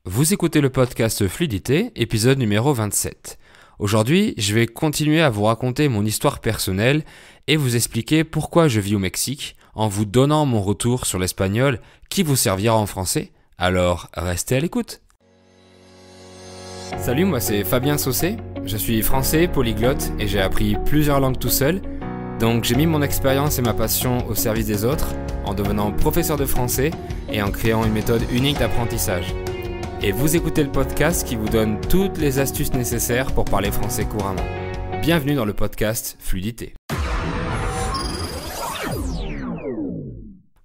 Vous écoutez le podcast Fluidité, épisode numéro 27. Aujourd'hui, je vais continuer à vous raconter mon histoire personnelle et vous expliquer pourquoi je vis au Mexique en vous donnant mon retour sur l'espagnol qui vous servira en français. Alors, restez à l'écoute. Salut, moi c'est Fabien Saucé, je suis français polyglotte et j'ai appris plusieurs langues tout seul. Donc j'ai mis mon expérience et ma passion au service des autres en devenant professeur de français et en créant une méthode unique d'apprentissage. Et vous écoutez le podcast qui vous donne toutes les astuces nécessaires pour parler français couramment. Bienvenue dans le podcast Fluidité.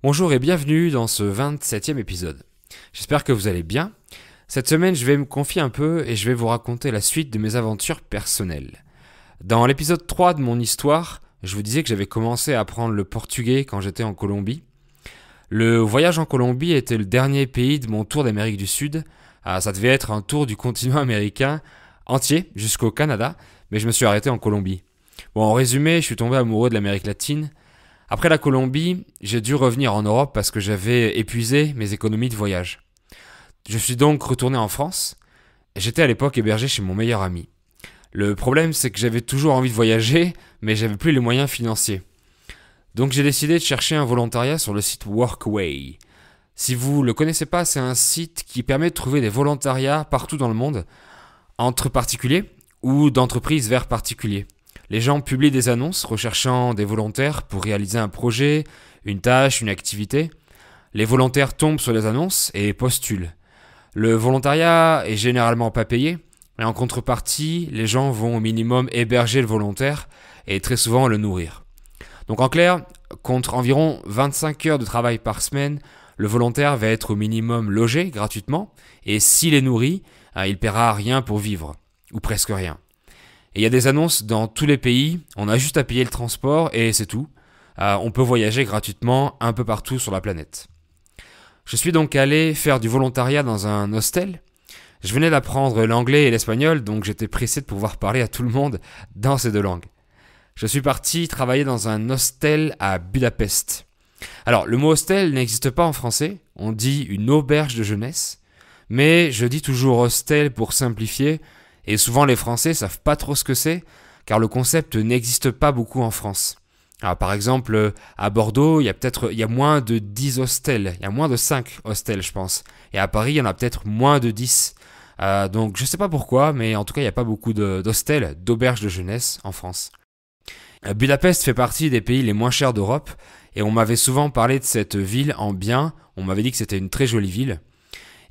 Bonjour et bienvenue dans ce 27e épisode. J'espère que vous allez bien. Cette semaine, je vais me confier un peu et je vais vous raconter la suite de mes aventures personnelles. Dans l'épisode 3 de mon histoire, je vous disais que j'avais commencé à apprendre le portugais quand j'étais en Colombie. Le voyage en Colombie était le dernier pays de mon tour d'Amérique du Sud. Ça devait être un tour du continent américain entier jusqu'au Canada, mais je me suis arrêté en Colombie. Bon, en résumé, je suis tombé amoureux de l'Amérique latine. Après la Colombie, j'ai dû revenir en Europe parce que j'avais épuisé mes économies de voyage. Je suis donc retourné en France. J'étais à l'époque hébergé chez mon meilleur ami. Le problème, c'est que j'avais toujours envie de voyager, mais j'avais plus les moyens financiers. Donc j'ai décidé de chercher un volontariat sur le site Workaway. Si vous le connaissez pas, c'est un site qui permet de trouver des volontariats partout dans le monde, entre particuliers ou d'entreprises vers particuliers. Les gens publient des annonces recherchant des volontaires pour réaliser un projet, une tâche, une activité. Les volontaires tombent sur les annonces et postulent. Le volontariat est généralement pas payé, mais en contrepartie, les gens vont au minimum héberger le volontaire et très souvent le nourrir. Donc en clair, contre environ 25 heures de travail par semaine, le volontaire va être au minimum logé gratuitement et s'il est nourri, il paiera rien pour vivre, ou presque rien. Et il y a des annonces dans tous les pays, on a juste à payer le transport et c'est tout. On peut voyager gratuitement un peu partout sur la planète. Je suis donc allé faire du volontariat dans un hostel. Je venais d'apprendre l'anglais et l'espagnol, donc j'étais pressé de pouvoir parler à tout le monde dans ces deux langues. Je suis parti travailler dans un hostel à Budapest. Alors, le mot hostel n'existe pas en français, on dit une auberge de jeunesse, mais je dis toujours hostel pour simplifier, et souvent les Français savent pas trop ce que c'est, car le concept n'existe pas beaucoup en France. Alors, par exemple, à Bordeaux, il y a moins de 10 hostels. Il y a moins de 5 hostels, je pense. Et à Paris, il y en a peut-être moins de 10. Donc, je sais pas pourquoi, mais en tout cas, il n'y a pas beaucoup d'hostels, d'auberges de jeunesse en France. Budapest fait partie des pays les moins chers d'Europe. Et on m'avait souvent parlé de cette ville en bien. On m'avait dit que c'était une très jolie ville.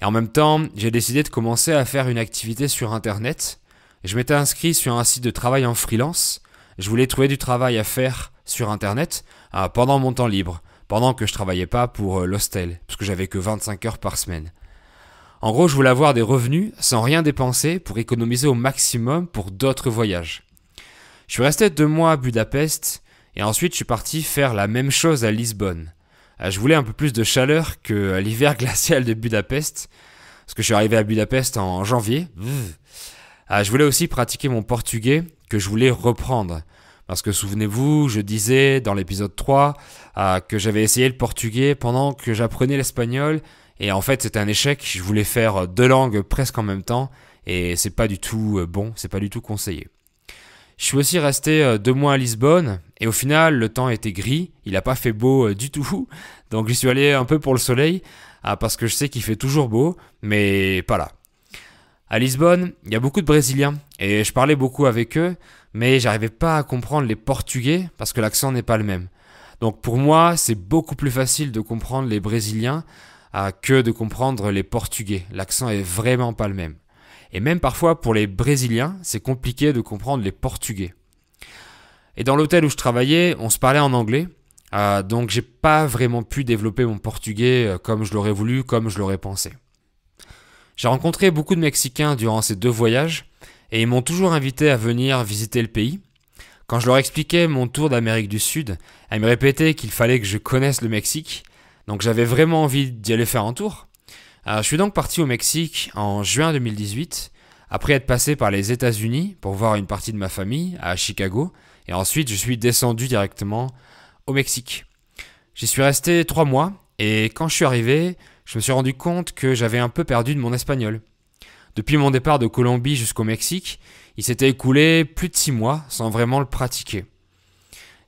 Et en même temps, j'ai décidé de commencer à faire une activité sur Internet. Je m'étais inscrit sur un site de travail en freelance. Je voulais trouver du travail à faire sur Internet pendant mon temps libre, pendant que je travaillais pas pour l'hostel, parce que j'avais que 25 heures par semaine. En gros, je voulais avoir des revenus sans rien dépenser pour économiser au maximum pour d'autres voyages. Je suis resté 2 mois à Budapest et ensuite je suis parti faire la même chose à Lisbonne. Je voulais un peu plus de chaleur que l'hiver glacial de Budapest, parce que je suis arrivé à Budapest en janvier. Je voulais aussi pratiquer mon portugais que je voulais reprendre. Parce que souvenez-vous, je disais dans l'épisode 3 que j'avais essayé le portugais pendant que j'apprenais l'espagnol. Et en fait, c'était un échec. Je voulais faire 2 langues presque en même temps. Et c'est pas du tout bon, c'est pas du tout conseillé. Je suis aussi resté 2 mois à Lisbonne. Et au final, le temps était gris. Il n'a pas fait beau du tout. Donc j'y suis allé un peu pour le soleil. Parce que je sais qu'il fait toujours beau. Mais pas là. À Lisbonne, il y a beaucoup de Brésiliens et je parlais beaucoup avec eux, mais j'arrivais pas à comprendre les Portugais parce que l'accent n'est pas le même. Donc pour moi, c'est beaucoup plus facile de comprendre les Brésiliens que de comprendre les Portugais. L'accent est vraiment pas le même. Et même parfois pour les Brésiliens, c'est compliqué de comprendre les Portugais. Et dans l'hôtel où je travaillais, on se parlait en anglais, donc j'ai pas vraiment pu développer mon portugais comme je l'aurais voulu, comme je l'aurais pensé. J'ai rencontré beaucoup de Mexicains durant ces 2 voyages et ils m'ont toujours invité à venir visiter le pays. Quand je leur expliquais mon tour d'Amérique du Sud, ils me répétaient qu'il fallait que je connaisse le Mexique, donc j'avais vraiment envie d'y aller faire un tour. Je suis donc parti au Mexique en juin 2018, après être passé par les États-Unis pour voir une partie de ma famille à Chicago, et ensuite je suis descendu directement au Mexique. J'y suis resté 3 mois et quand je suis arrivé, je me suis rendu compte que j'avais un peu perdu de mon espagnol. Depuis mon départ de Colombie jusqu'au Mexique, il s'était écoulé plus de 6 mois sans vraiment le pratiquer.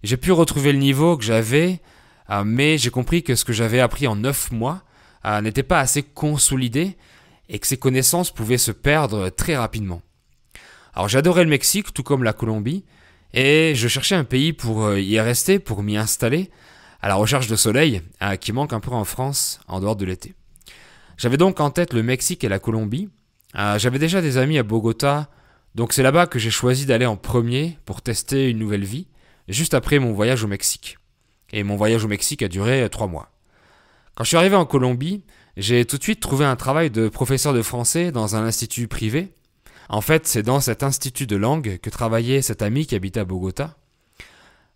J'ai pu retrouver le niveau que j'avais, mais j'ai compris que ce que j'avais appris en 9 mois n'était pas assez consolidé et que ces connaissances pouvaient se perdre très rapidement. Alors j'adorais le Mexique, tout comme la Colombie, et je cherchais un pays pour y rester, pour m'y installer, à la recherche de soleil, qui manque un peu en France en dehors de l'été. J'avais donc en tête le Mexique et la Colombie. J'avais déjà des amis à Bogota, donc c'est là-bas que j'ai choisi d'aller en premier pour tester une nouvelle vie, juste après mon voyage au Mexique. Et mon voyage au Mexique a duré 3 mois. Quand je suis arrivé en Colombie, j'ai tout de suite trouvé un travail de professeur de français dans un institut privé. En fait, c'est dans cet institut de langue que travaillait cet ami qui habitait à Bogota.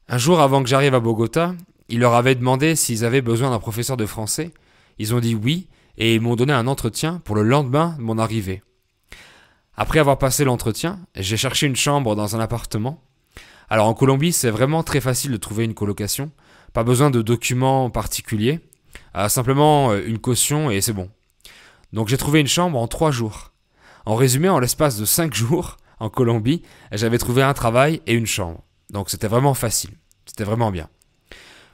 Un jour avant que j'arrive à Bogota, il leur avait demandé s'ils avaient besoin d'un professeur de français. Ils ont dit oui et ils m'ont donné un entretien pour le lendemain de mon arrivée. Après avoir passé l'entretien, j'ai cherché une chambre dans un appartement. Alors en Colombie, c'est vraiment très facile de trouver une colocation. Pas besoin de documents particuliers. Simplement une caution et c'est bon. Donc j'ai trouvé une chambre en 3 jours. En résumé, en l'espace de 5 jours, en Colombie, j'avais trouvé un travail et une chambre. Donc c'était vraiment facile. C'était vraiment bien.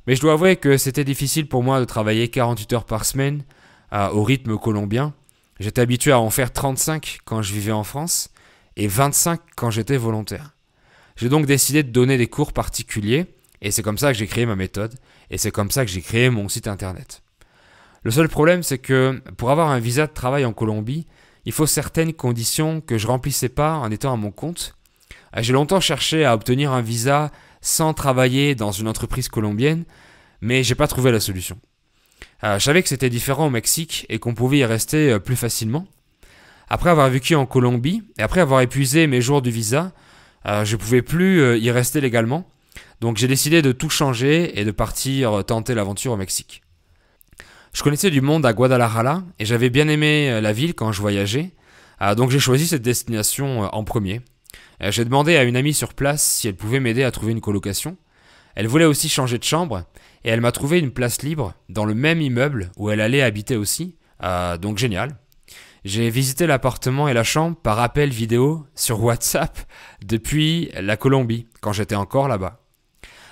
Mais je dois avouer que c'était difficile pour moi de travailler 48 heures par semaine au rythme colombien. J'étais habitué à en faire 35 quand je vivais en France et 25 quand j'étais volontaire. J'ai donc décidé de donner des cours particuliers et c'est comme ça que j'ai créé ma méthode et c'est comme ça que j'ai créé mon site internet. Le seul problème, c'est que pour avoir un visa de travail en Colombie, il faut certaines conditions que je remplissais pas en étant à mon compte. J'ai longtemps cherché à obtenir un visa sans travailler dans une entreprise colombienne, mais j'ai pas trouvé la solution. Je savais que c'était différent au Mexique et qu'on pouvait y rester plus facilement. Après avoir vécu en Colombie et après avoir épuisé mes jours du visa, je pouvais plus y rester légalement. Donc j'ai décidé de tout changer et de partir tenter l'aventure au Mexique. Je connaissais du monde à Guadalajara et j'avais bien aimé la ville quand je voyageais. Donc j'ai choisi cette destination en premier. J'ai demandé à une amie sur place si elle pouvait m'aider à trouver une colocation. Elle voulait aussi changer de chambre et elle m'a trouvé une place libre dans le même immeuble où elle allait habiter aussi. Donc génial. J'ai visité l'appartement et la chambre par appel vidéo sur WhatsApp depuis la Colombie quand j'étais encore là-bas.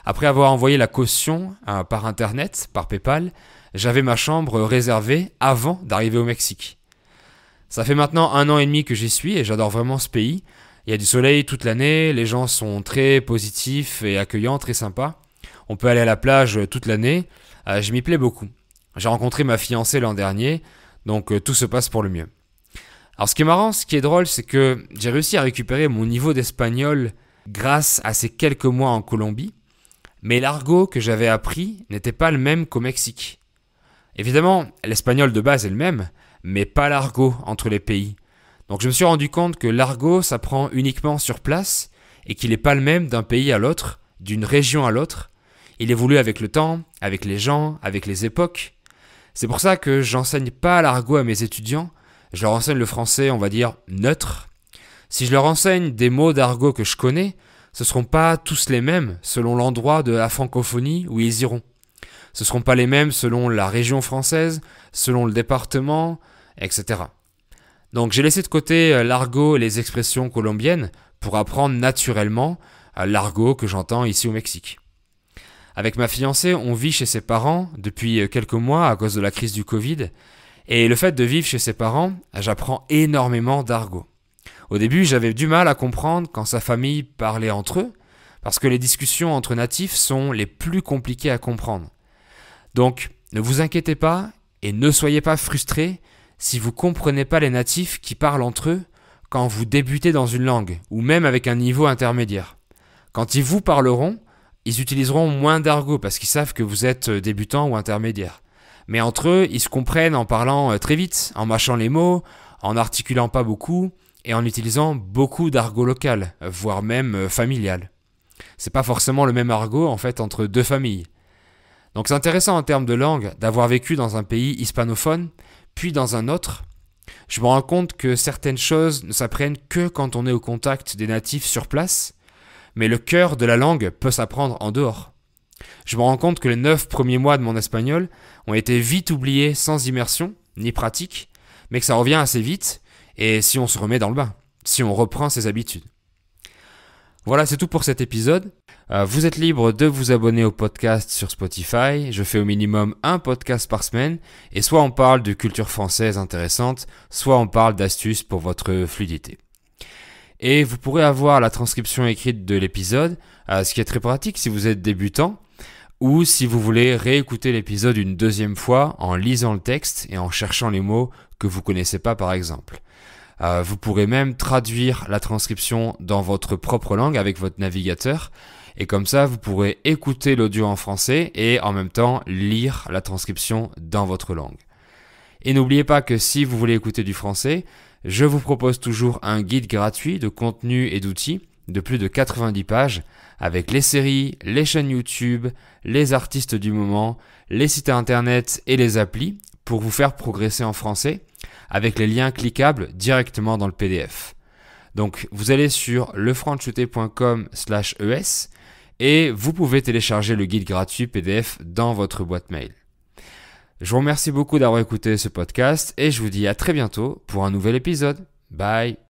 Après avoir envoyé la caution par internet, par PayPal, j'avais ma chambre réservée avant d'arriver au Mexique. Ça fait maintenant 1 an et demi que j'y suis et j'adore vraiment ce pays. Il y a du soleil toute l'année, les gens sont très positifs et accueillants, très sympas. On peut aller à la plage toute l'année, je m'y plais beaucoup. J'ai rencontré ma fiancée l'an dernier, donc tout se passe pour le mieux. Alors ce qui est marrant, ce qui est drôle, c'est que j'ai réussi à récupérer mon niveau d'espagnol grâce à ces quelques mois en Colombie, mais l'argot que j'avais appris n'était pas le même qu'au Mexique. Évidemment, l'espagnol de base est le même, mais pas l'argot entre les pays. Donc je me suis rendu compte que l'argot s'apprend uniquement sur place et qu'il n'est pas le même d'un pays à l'autre, d'une région à l'autre. Il évolue avec le temps, avec les gens, avec les époques. C'est pour ça que j'enseigne pas l'argot à mes étudiants, je leur enseigne le français, on va dire, neutre. Si je leur enseigne des mots d'argot que je connais, ce ne seront pas tous les mêmes selon l'endroit de la francophonie où ils iront. Ce ne seront pas les mêmes selon la région française, selon le département, etc. Donc j'ai laissé de côté l'argot et les expressions colombiennes pour apprendre naturellement l'argot que j'entends ici au Mexique. Avec ma fiancée, on vit chez ses parents depuis quelques mois à cause de la crise du Covid. Et le fait de vivre chez ses parents, j'apprends énormément d'argot. Au début, j'avais du mal à comprendre quand sa famille parlait entre eux, parce que les discussions entre natifs sont les plus compliquées à comprendre. Donc, ne vous inquiétez pas et ne soyez pas frustrés si vous ne comprenez pas les natifs qui parlent entre eux quand vous débutez dans une langue, ou même avec un niveau intermédiaire. Quand ils vous parleront, ils utiliseront moins d'argot parce qu'ils savent que vous êtes débutant ou intermédiaire. Mais entre eux, ils se comprennent en parlant très vite, en mâchant les mots, en n'articulant pas beaucoup et en utilisant beaucoup d'argot local, voire même familial. C'est pas forcément le même argot en fait entre deux familles. Donc c'est intéressant en termes de langue d'avoir vécu dans un pays hispanophone, puis dans un autre. Je me rends compte que certaines choses ne s'apprennent que quand on est au contact des natifs sur place, mais le cœur de la langue peut s'apprendre en dehors. Je me rends compte que les 9 premiers mois de mon espagnol ont été vite oubliés sans immersion, ni pratique, mais que ça revient assez vite, et si on se remet dans le bain, si on reprend ses habitudes. Voilà, c'est tout pour cet épisode. Vous êtes libre de vous abonner au podcast sur Spotify. Je fais au minimum un podcast par semaine, et soit on parle de culture française intéressante, soit on parle d'astuces pour votre fluidité. Et vous pourrez avoir la transcription écrite de l'épisode, ce qui est très pratique si vous êtes débutant, ou si vous voulez réécouter l'épisode une deuxième fois en lisant le texte et en cherchant les mots que vous connaissez pas par exemple. Vous pourrez même traduire la transcription dans votre propre langue avec votre navigateur, et comme ça vous pourrez écouter l'audio en français et en même temps lire la transcription dans votre langue. Et n'oubliez pas que si vous voulez écouter du français, je vous propose toujours un guide gratuit de contenu et d'outils de plus de 90 pages avec les séries, les chaînes YouTube, les artistes du moment, les sites internet et les applis pour vous faire progresser en français avec les liens cliquables directement dans le PDF. Donc vous allez sur lefranchute.com/es et vous pouvez télécharger le guide gratuit PDF dans votre boîte mail. Je vous remercie beaucoup d'avoir écouté ce podcast et je vous dis à très bientôt pour un nouvel épisode. Bye!